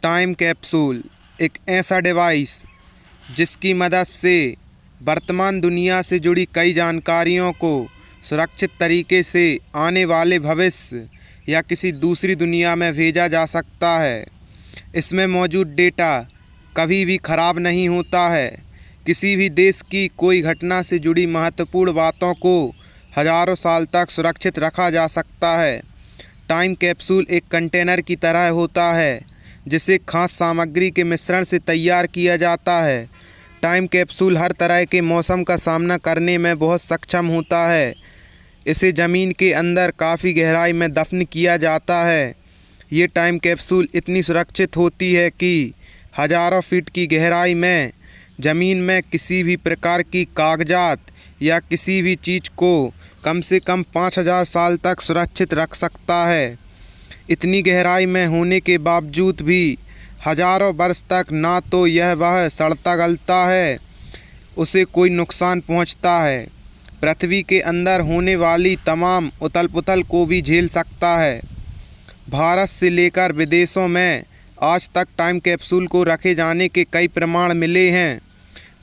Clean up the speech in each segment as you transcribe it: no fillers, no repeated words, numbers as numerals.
Time capsule एक ऐसा device जिसकी मदद से वर्तमान दुनिया से जुड़ी कई जानकारियों को सुरक्षित तरीके से आने वाले भविष्य या किसी दूसरी दुनिया में भेजा जा सकता है। इसमें मौजूद डेटा कभी भी खराब नहीं होता है। किसी भी देश की कोई घटना से जुड़ी महत्वपूर्ण बातों को हजारों साल तक सुरक्षित रखा जा सकता है। टाइम कैप्सूल एक कंटेनर की तरह होता है जिसे खास सामग्री के मिश्रण से तैयार किया जाता है। टाइम कैप्सूल हर तरह के मौसम का सामना करने में बहुत सक्षम होता है। इसे ज़मीन के अंदर काफ़ी गहराई में दफन किया जाता है। ये टाइम कैप्सूल इतनी सुरक्षित होती है कि हज़ारों फीट की गहराई में ज़मीन में किसी भी प्रकार की कागजात या किसी भी चीज़ को कम से कम 5000 साल तक सुरक्षित रख सकता है। इतनी गहराई में होने के बावजूद भी हज़ारों वर्ष तक ना तो वह सड़ता गलता है, उसे कोई नुकसान पहुंचता है। पृथ्वी के अंदर होने वाली तमाम उथल पुथल को भी झेल सकता है। भारत से लेकर विदेशों में आज तक टाइम कैप्सूल को रखे जाने के कई प्रमाण मिले हैं।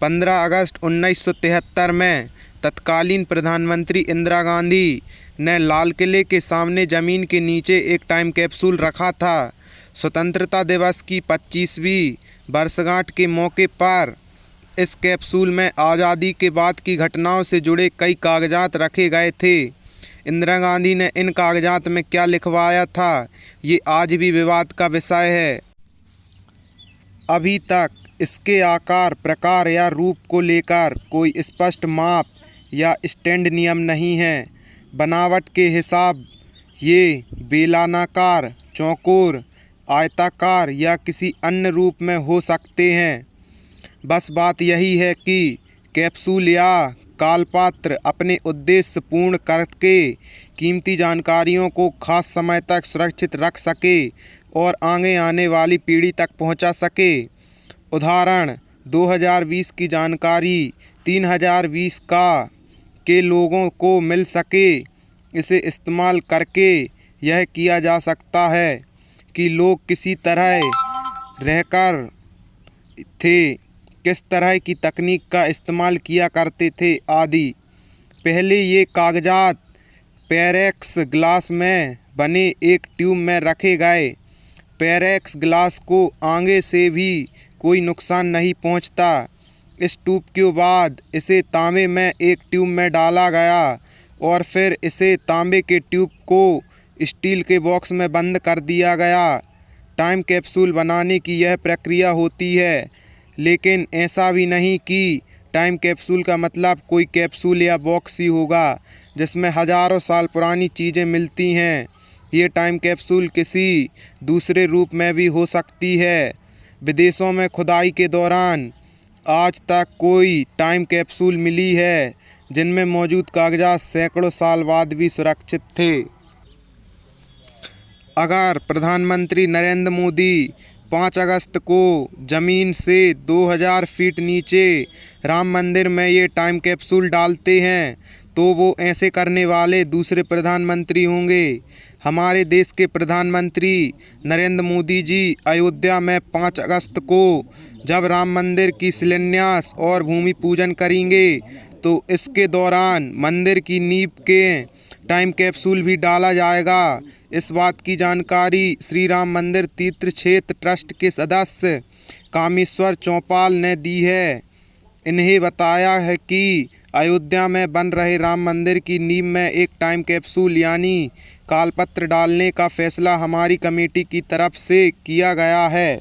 15 अगस्त 1973 में तत्कालीन प्रधानमंत्री इंदिरा गांधी ने लाल किले के सामने ज़मीन के नीचे एक टाइम कैप्सूल रखा था। स्वतंत्रता दिवस की 25वीं वर्षगांठ के मौके पर इस कैप्सूल में आज़ादी के बाद की घटनाओं से जुड़े कई कागजात रखे गए थे। इंदिरा गांधी ने इन कागजात में क्या लिखवाया था, ये आज भी विवाद का विषय है। अभी तक इसके आकार, प्रकार या रूप को लेकर कोई स्पष्ट माप या स्टैंड नियम नहीं है। बनावट के हिसाब ये बेलनाकार, चौकोर, आयताकार या किसी अन्य रूप में हो सकते हैं। बस बात यही है कि कैप्सूल या कालपात्र अपने उद्देश्य पूर्ण करके कीमती जानकारियों को खास समय तक सुरक्षित रख सके और आगे आने वाली पीढ़ी तक पहुंचा सके। उदाहरण 2020 की जानकारी 3020 के लोगों को मिल सके। इसे इस्तेमाल करके यह किया जा सकता है कि लोग किसी तरह रहकर थे, किस तरह की तकनीक का इस्तेमाल किया करते थे आदि। पहले ये कागजात पेरेक्स ग्लास में बने एक ट्यूब में रखे गए। पेरेक्स ग्लास को आगे से भी कोई नुकसान नहीं पहुंचता। इस ट्यूब के बाद इसे तांबे में एक ट्यूब में डाला गया और फिर इसे तांबे के ट्यूब को स्टील के बॉक्स में बंद कर दिया गया। टाइम कैप्सूल बनाने की यह प्रक्रिया होती है, लेकिन ऐसा भी नहीं कि टाइम कैप्सूल का मतलब कोई कैप्सूल या बॉक्स ही होगा जिसमें हज़ारों साल पुरानी चीज़ें मिलती हैं। ये टाइम कैप्सूल किसी दूसरे रूप में भी हो सकती है। विदेशों में खुदाई के दौरान आज तक कोई टाइम कैप्सूल मिली है जिनमें मौजूद कागजात सैकड़ों साल बाद भी सुरक्षित थे। अगर प्रधानमंत्री नरेंद्र मोदी 5 अगस्त को ज़मीन से 2000 फीट नीचे राम मंदिर में ये टाइम कैप्सूल डालते हैं तो वो ऐसे करने वाले दूसरे प्रधानमंत्री होंगे। हमारे देश के प्रधानमंत्री नरेंद्र मोदी जी अयोध्या में 5 अगस्त को जब राम मंदिर की शिलान्यास और भूमि पूजन करेंगे तो इसके दौरान मंदिर की नींव के टाइम कैप्सूल भी डाला जाएगा। इस बात की जानकारी श्री राम मंदिर तीर्थ क्षेत्र ट्रस्ट के सदस्य कामेश्वर चौपाल ने दी है। इन्हें बताया है कि अयोध्या में बन रहे राम मंदिर की नींव में एक टाइम कैप्सूल यानी कालपत्र डालने का फैसला हमारी कमेटी की तरफ से किया गया है।